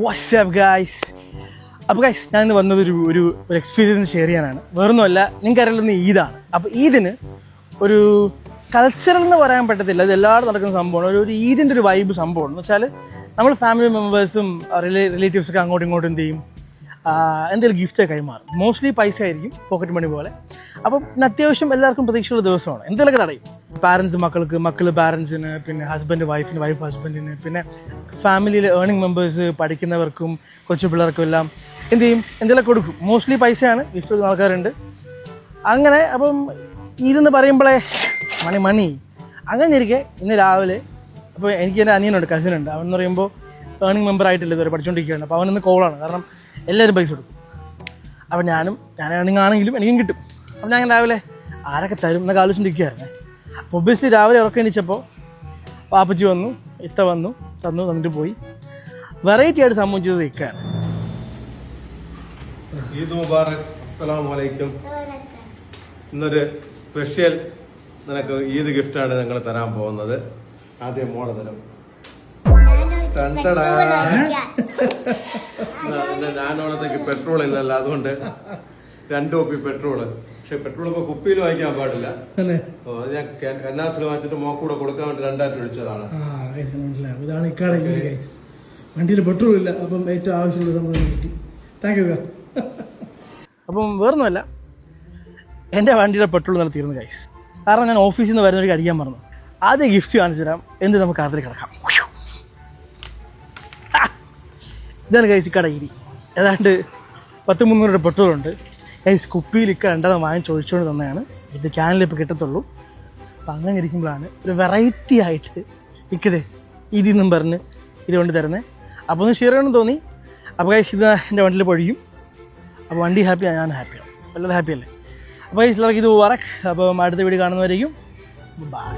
WhatsApp guys. അപ്പോൾ guys ഞാൻ ഇന്ന് വന്നത് ഒരു എക്സ്പീരിയൻസ് ഷെയർ ചെയ്യാനാണ്. വേറൊന്നുമല്ല, നിങ്ങൾക്ക് അറിയുന്ന ഈദാണ്. അപ്പോൾ ഈദിന് ഒരു കൾച്ചറൽ എന്ന് പറയാൻ പറ്റത്തില്ല, ഇത് എല്ലാവരും നടക്കുന്ന സംഭവമാണ്. ഒരു ഈദിൻ്റെ ഒരു വൈബ് സംഭവമാണ്. എന്ന് വെച്ചാൽ നമ്മൾ ഫാമിലി മെമ്പേഴ്സും റിലേറ്റീവ്സൊക്കെ അങ്ങോട്ടും ഇങ്ങോട്ടും എന്ത് ചെയ്യും, എന്തെങ്കിലും ഗിഫ്റ്റ് കൈമാറും. മോസ്റ്റ്ലി പൈസ ആയിരിക്കും, പോക്കറ്റ് മണി പോലെ. അപ്പം പിന്നെ അത്യാവശ്യം എല്ലാവർക്കും പ്രതീക്ഷയുള്ള ദിവസമാണ്. എന്തെങ്കിലുമൊക്കെ തടയും. പാരൻസ് മക്കൾക്ക്, മക്കൾ പാരൻസിന്, പിന്നെ ഹസ്ബൻഡ് വൈഫിന്, വൈഫ് ഹസ്ബൻഡിന്, പിന്നെ ഫാമിലിയിലെ ഏർണിംഗ് മെമ്പേഴ്സ് പഠിക്കുന്നവർക്കും കൊച്ചു പിള്ളേർക്കും എല്ലാം എന്ത് ചെയ്യും, എന്തെങ്കിലും കൊടുക്കും. മോസ്റ്റ്ലി പൈസയാണ് ഗിഫ്റ്റ് കൊടുക്കുന്ന ആൾക്കാരുണ്ട്. അങ്ങനെ അപ്പം ഇതെന്ന് പറയുമ്പോഴേ മണി അങ്ങനെ ഇരിക്കെ ഇന്ന് രാവിലെ അപ്പോൾ എനിക്ക് എൻ്റെ അനിയനുണ്ട്, കസിനുണ്ട്. അവൻ എന്ന് പറയുമ്പോൾ ഏർണിംഗ് മെമ്പർ ആയിട്ടില്ല, ഇതുവരെ പഠിച്ചുകൊണ്ടിരിക്കുകയാണ്. അപ്പോൾ അവനൊന്ന് കോളാണ്, കാരണം എല്ലാവരും പൈസ കൊടുക്കും. അപ്പോൾ ഞാൻ ഏർണിംഗ് ആണെങ്കിലും എനിക്കും കിട്ടും. അപ്പം ഞാൻ രാവിലെ ആരൊക്കെ തരും എന്നൊക്കെ ആലോചിച്ചിരിക്കുകയായിരുന്നേ. അപ്പോൾ ഒബ്വിയസ്ലി രാവിലെ ഉറക്കം എണീച്ചപ്പോൾ പാപ്പച്ചി വന്നു, ഇത്ത വന്നു, തന്നിട്ട് പോയി. വെറൈറ്റി ആയിട്ട് സംഭവിച്ചത് ഇക്കാണ്. ഈദ് മുബാറക്, അസ്സലാമു അലൈക്കും. ഇന്നൊരു സ്പെഷ്യൽ നിനക്ക് ഈദ് ഗിഫ്റ്റാണ് ഞങ്ങൾ തരാൻ പോകുന്നത്. ആദ്യം മോളെ തരാം. ഞാനോളത്തേക്ക് പെട്രോൾ ഇല്ലല്ലോ, അതുകൊണ്ട് 2 കുപ്പി പെട്രോള്. പക്ഷെ പെട്രോൾ ഇപ്പൊ കുപ്പിയിൽ വാങ്ങിക്കാൻ പാടില്ല. അത് ഞാൻ കന്നാസിൽ വാങ്ങിച്ചിട്ട് മോക്കൂടെ കൊടുക്കാൻ വേണ്ടി 2 ഒഴിച്ചതാണ്. ഇതാണ് ഇക്കാടെ വണ്ടിയിൽ പെട്രോൾ ഇല്ല, അപ്പം ഏറ്റവും ആവശ്യമുള്ള സംഭവം കിട്ടി. Thank you. അപ്പം വേറൊന്നുമല്ല, എൻ്റെ വണ്ടിയുടെ പെട്രോൾ നല്ല തീർന്നു ഗൈസ്. കാരണം ഞാൻ ഓഫീസിൽ നിന്ന് വരുന്നവർക്ക് അടിക്കാൻ പറഞ്ഞു. ആദ്യം ഗിഫ്റ്റ് കാണിച്ചു തരാം, എന്ത് നമുക്ക് അതിൽ കിടക്കാം. ഇതാണ് ഗൈസ് ഇക്കട ഇരി. ഏതാണ്ട് 10-300 പെട്രോളുണ്ട് ഗൈസ്. കുപ്പിയിൽ ഇക്ക 2 വാങ്ങിച്ച് ഒഴിച്ചുകൊണ്ട് തന്നെയാണ്. ഇത് ക്യാനിൽ ഇപ്പോൾ കിട്ടത്തുള്ളൂ. അപ്പം അങ്ങനെ ഇരിക്കുമ്പോഴാണ് ഒരു വെറൈറ്റി ആയിട്ട് ഇക്കതേ ഇതിന്നും പറഞ്ഞ് ഇത് കൊണ്ട് തരുന്നത്. അപ്പോൾ ഒന്ന് ഷെയർ ചെയ്യണമെന്ന് തോന്നി. അപ്പോൾ ഗൈസ് ഇത് എൻ്റെ വണ്ടിയിൽ പൊഴിക്കും. അപ്പോൾ വണ്ടി ഹാപ്പിയാണ്, ഞാൻ ഹാപ്പിയാണ്, എല്ലാവരും ഹാപ്പിയല്ലേ. അപ്പോൾ ഗൈസ് എല്ലാവർക്കും ഇത് വറക്ക്. അപ്പം അടുത്ത വീഡിയോ കാണുന്നവരേക്കും ബൈ.